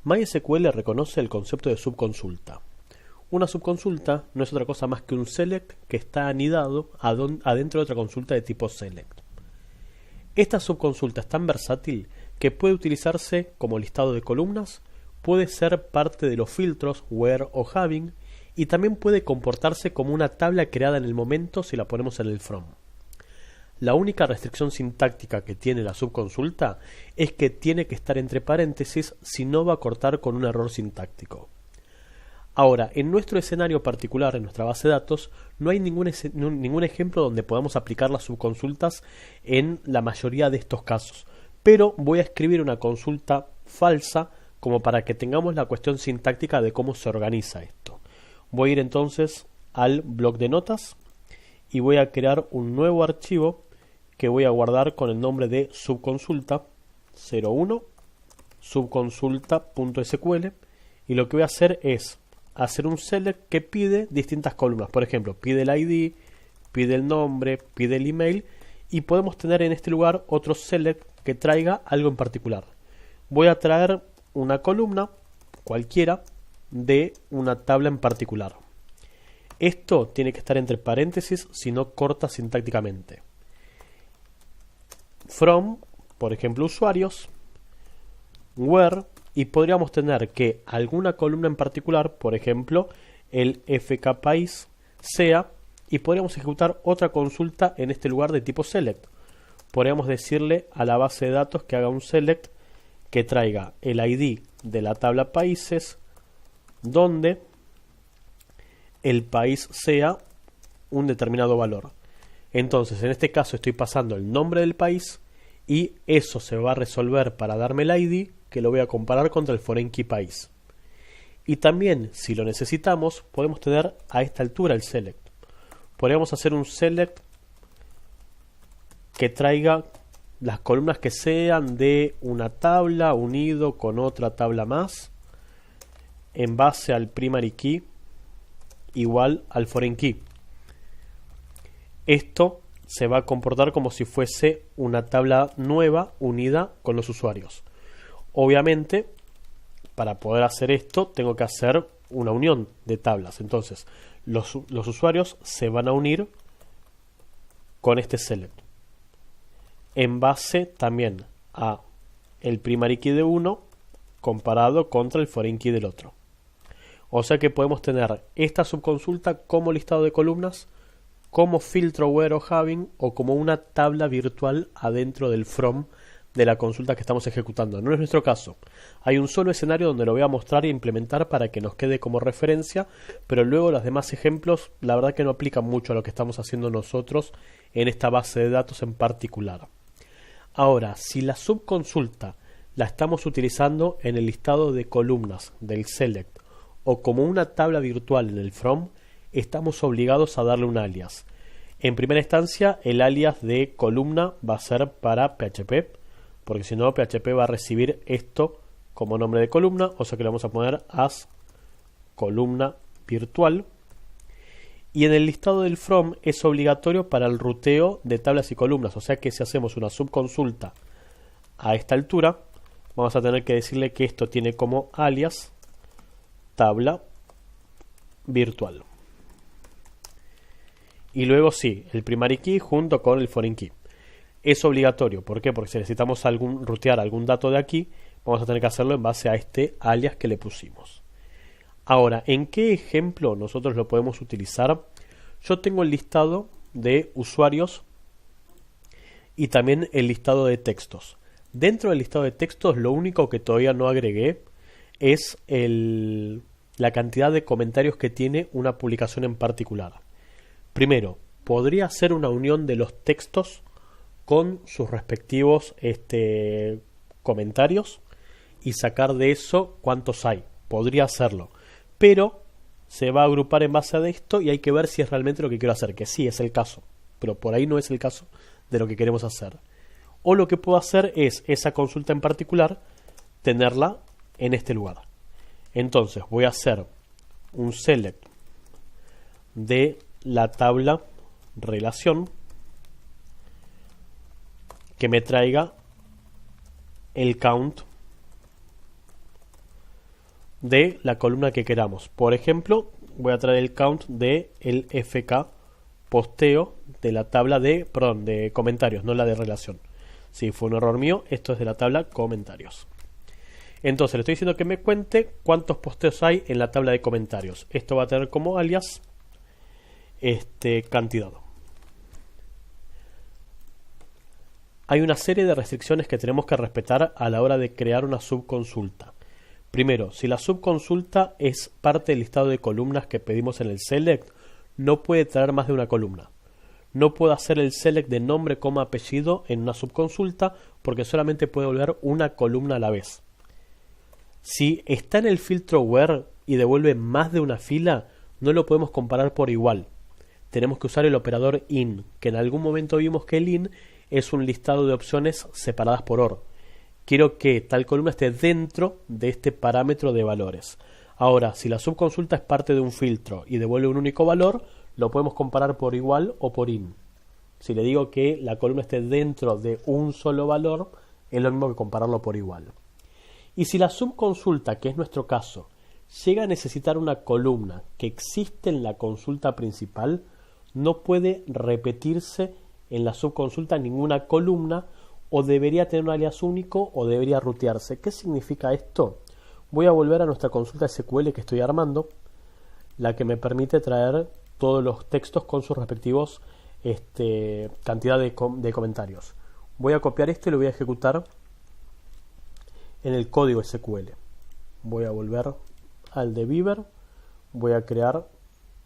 MySQL reconoce el concepto de subconsulta. Una subconsulta no es otra cosa más que un select que está anidado adentro de otra consulta de tipo select. Esta subconsulta es tan versátil que puede utilizarse como listado de columnas, puede ser parte de los filtros where o having y también puede comportarse como una tabla creada en el momento si la ponemos en el from. La única restricción sintáctica que tiene la subconsulta es que tiene que estar entre paréntesis, si no va a cortar con un error sintáctico. Ahora, en nuestro escenario particular, en nuestra base de datos, no hay ningún ejemplo donde podamos aplicar las subconsultas en la mayoría de estos casos. Pero voy a escribir una consulta falsa como para que tengamos la cuestión sintáctica de cómo se organiza esto. Voy a ir entonces al bloc de notas y voy a crear un nuevo archivo que voy a guardar con el nombre de subconsulta 01 subconsulta.sql y lo que voy a hacer es hacer un select que pide distintas columnas. Por ejemplo, pide el ID, pide el nombre, pide el email y podemos tener en este lugar otro select que traiga algo en particular. Voy a traer una columna cualquiera de una tabla en particular. Esto tiene que estar entre paréntesis si no corta sintácticamente. From, por ejemplo, usuarios, where, y podríamos tener que alguna columna en particular, por ejemplo, el FK país, sea, y podríamos ejecutar otra consulta en este lugar de tipo select. Podríamos decirle a la base de datos que haga un select que traiga el ID de la tabla países, donde el país sea un determinado valor. Entonces, en este caso estoy pasando el nombre del país y eso se va a resolver para darme el ID que lo voy a comparar contra el foreign key país. Y también, si lo necesitamos, podemos tener a esta altura el select. Podríamos hacer un select que traiga las columnas que sean de una tabla unido con otra tabla más en base al primary key igual al foreign key. Esto se va a comportar como si fuese una tabla nueva unida con los usuarios. Obviamente, para poder hacer esto, tengo que hacer una unión de tablas. Entonces, los usuarios se van a unir con este select. En base también a el primary key de uno comparado contra el foreign key del otro. O sea que podemos tener esta subconsulta como listado de columnas, como filtro where o having o como una tabla virtual adentro del from de la consulta que estamos ejecutando. No es nuestro caso. Hay un solo escenario donde lo voy a mostrar e implementar para que nos quede como referencia, pero luego los demás ejemplos la verdad que no aplican mucho a lo que estamos haciendo nosotros en esta base de datos en particular. Ahora, si la subconsulta la estamos utilizando en el listado de columnas del select o como una tabla virtual en el from, estamos obligados a darle un alias. En primera instancia, el alias de columna va a ser para PHP, porque si no, PHP va a recibir esto como nombre de columna, o sea que le vamos a poner as columna virtual. Y en el listado del from es obligatorio para el ruteo de tablas y columnas, o sea que si hacemos una subconsulta a esta altura, vamos a tener que decirle que esto tiene como alias tabla virtual. Y luego sí, el primary key junto con el foreign key. Es obligatorio, ¿por qué? Porque si necesitamos rutear algún dato de aquí, vamos a tener que hacerlo en base a este alias que le pusimos. Ahora, ¿en qué ejemplo nosotros lo podemos utilizar? Yo tengo el listado de usuarios y también el listado de textos. Dentro del listado de textos, lo único que todavía no agregué es la cantidad de comentarios que tiene una publicación en particular. Primero, podría hacer una unión de los textos con sus respectivos comentarios y sacar de eso cuántos hay. Podría hacerlo, pero se va a agrupar en base a esto y hay que ver si es realmente lo que quiero hacer, que sí es el caso, pero por ahí no es el caso de lo que queremos hacer. O lo que puedo hacer es esa consulta en particular, tenerla en este lugar. Entonces voy a hacer un select de la tabla relación que me traiga el count de la columna que queramos. Por ejemplo, voy a traer el count de el FK posteo de la tabla de comentarios, no la de relación. Si fue un error mío, esto es de la tabla comentarios. Entonces le estoy diciendo que me cuente cuántos posteos hay en la tabla de comentarios. Esto va a tener como alias cantidad. Hay una serie de restricciones que tenemos que respetar a la hora de crear una subconsulta. Primero, si la subconsulta es parte del listado de columnas que pedimos en el select, no puede traer más de una columna. No puedo hacer el select de nombre, apellido en una subconsulta porque solamente puede volver una columna a la vez. Si está en el filtro where y devuelve más de una fila, no lo podemos comparar por igual. Tenemos que usar el operador in, que en algún momento vimos que el in es un listado de opciones separadas por OR. Quiero que tal columna esté dentro de este parámetro de valores. Ahora, si la subconsulta es parte de un filtro y devuelve un único valor, lo podemos comparar por igual o por in. Si le digo que la columna esté dentro de un solo valor, es lo mismo que compararlo por igual. Y si la subconsulta, que es nuestro caso, llega a necesitar una columna que existe en la consulta principal, no puede repetirse en la subconsulta ninguna columna, o debería tener un alias único o debería rutearse. ¿Qué significa esto? Voy a volver a nuestra consulta SQL que estoy armando, la que me permite traer todos los textos con sus respectivos cantidad de comentarios. Voy a copiar esto y lo voy a ejecutar en el código SQL. Voy a volver al de Beaver, voy a crear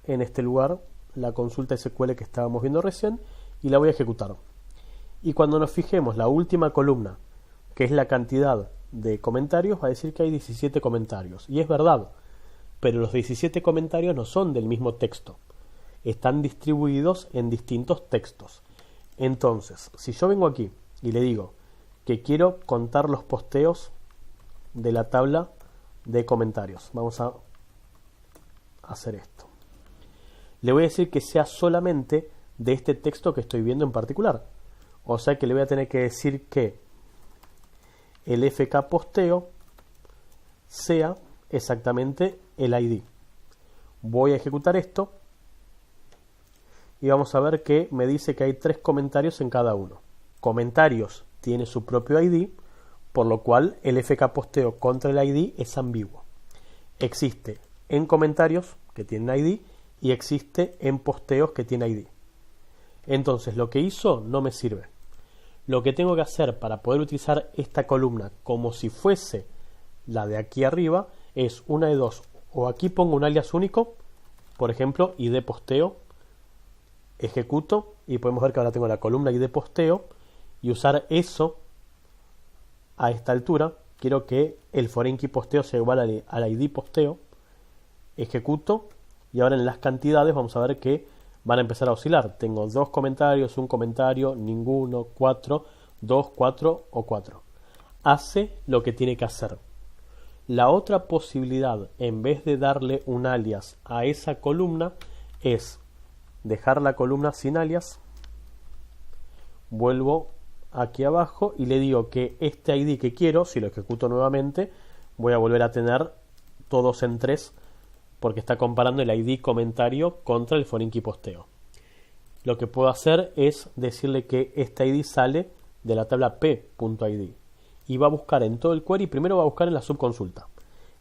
en este lugar la consulta SQL que estábamos viendo recién y la voy a ejecutar. Y cuando nos fijemos la última columna, que es la cantidad de comentarios, va a decir que hay 17 comentarios. Y es verdad, pero los 17 comentarios no son del mismo texto. Están distribuidos en distintos textos. Entonces, si yo vengo aquí y le digo que quiero contar los posteos de la tabla de comentarios, vamos a hacer esto. Le voy a decir que sea solamente de este texto que estoy viendo en particular. O sea que le voy a tener que decir que el FK posteo sea exactamente el ID. Voy a ejecutar esto y vamos a ver que me dice que hay 3 comentarios en cada uno. Comentarios tiene su propio ID, por lo cual el FK posteo contra el ID es ambiguo. Existe en comentarios que tienen ID y existe en posteos que tiene ID. Entonces lo que hizo no me sirve. Lo que tengo que hacer para poder utilizar esta columna como si fuese la de aquí arriba es una de dos. O aquí pongo un alias único, por ejemplo, ID posteo, ejecuto y podemos ver que ahora tengo la columna ID posteo y usar eso a esta altura. Quiero que el foreign key posteo sea igual al ID posteo, ejecuto y ahora en las cantidades vamos a ver que van a empezar a oscilar. Tengo 2 comentarios, 1 comentario, ninguno, 4, 2, 4 o 4. Hace lo que tiene que hacer. La otra posibilidad, en vez de darle un alias a esa columna, es dejar la columna sin alias. Vuelvo aquí abajo y le digo que este ID que quiero, si lo ejecuto nuevamente, voy a volver a tener todos en 3 porque está comparando el ID comentario contra el foreign key posteo. Lo que puedo hacer es decirle que este ID sale de la tabla p.id y va a buscar en todo el query. Primero va a buscar en la subconsulta.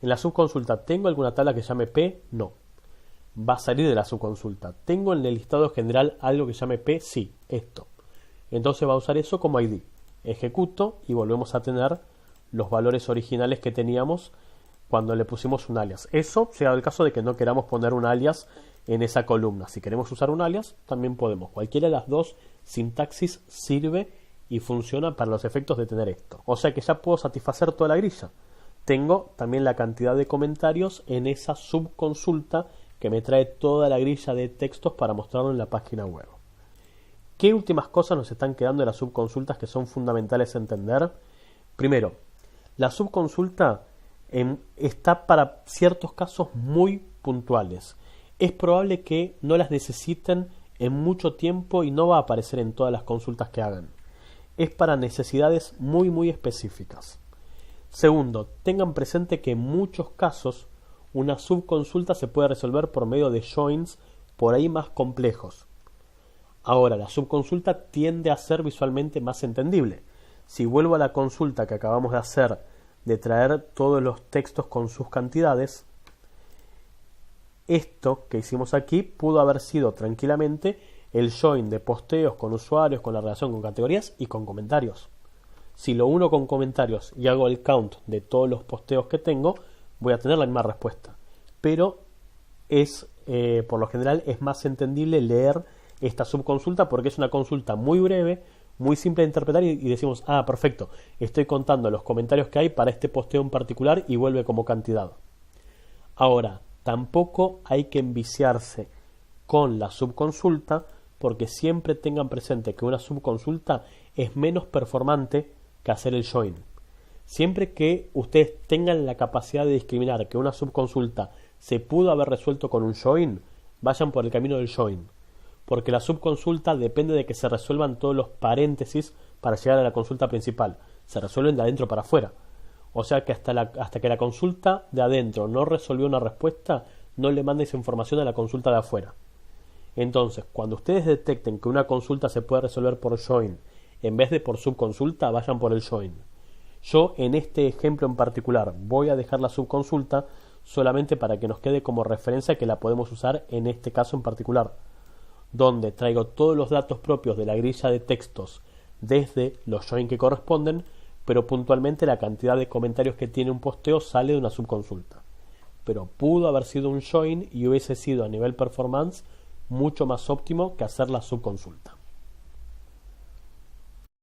En la subconsulta, ¿tengo alguna tabla que se llame p? No. Va a salir de la subconsulta. ¿Tengo en el listado general algo que se llame p? Sí, esto. Entonces va a usar eso como ID. Ejecuto y volvemos a tener los valores originales que teníamos cuando le pusimos un alias. Eso sea el caso de que no queramos poner un alias en esa columna. Si queremos usar un alias, también podemos. Cualquiera de las dos sintaxis sirve y funciona para los efectos de tener esto. O sea que ya puedo satisfacer toda la grilla. Tengo también la cantidad de comentarios en esa subconsulta que me trae toda la grilla de textos para mostrarlo en la página web. ¿Qué últimas cosas nos están quedando de las subconsultas que son fundamentales entender? Primero, la subconsulta está para ciertos casos muy puntuales. Es probable que no las necesiten en mucho tiempo y no va a aparecer en todas las consultas que hagan. Es para necesidades muy específicas. Segundo, tengan presente que en muchos casos una subconsulta se puede resolver por medio de joins por ahí más complejos. Ahora, la subconsulta tiende a ser visualmente más entendible. Si vuelvo a la consulta que acabamos de hacer de traer todos los textos con sus cantidades, esto que hicimos aquí pudo haber sido tranquilamente el join de posteos con usuarios, con la relación con categorías y con comentarios. Si lo uno con comentarios y hago el count de todos los posteos que tengo, voy a tener la misma respuesta. Pero por lo general es más entendible leer esta subconsulta porque es una consulta muy breve, muy simple de interpretar y decimos, perfecto, estoy contando los comentarios que hay para este posteo en particular y vuelve como cantidad. Ahora, tampoco hay que enviciarse con la subconsulta porque siempre tengan presente que una subconsulta es menos performante que hacer el join. Siempre que ustedes tengan la capacidad de discriminar que una subconsulta se pudo haber resuelto con un join, vayan por el camino del join. Porque la subconsulta depende de que se resuelvan todos los paréntesis para llegar a la consulta principal. Se resuelven de adentro para afuera. O sea que hasta que la consulta de adentro no resolvió una respuesta, no le mande esa información a la consulta de afuera. Entonces, cuando ustedes detecten que una consulta se puede resolver por join en vez de por subconsulta, vayan por el join. Yo en este ejemplo en particular voy a dejar la subconsulta solamente para que nos quede como referencia que la podemos usar en este caso en particular, donde traigo todos los datos propios de la grilla de textos desde los join que corresponden, pero puntualmente la cantidad de comentarios que tiene un posteo sale de una subconsulta. Pero pudo haber sido un join y hubiese sido a nivel performance mucho más óptimo que hacer la subconsulta.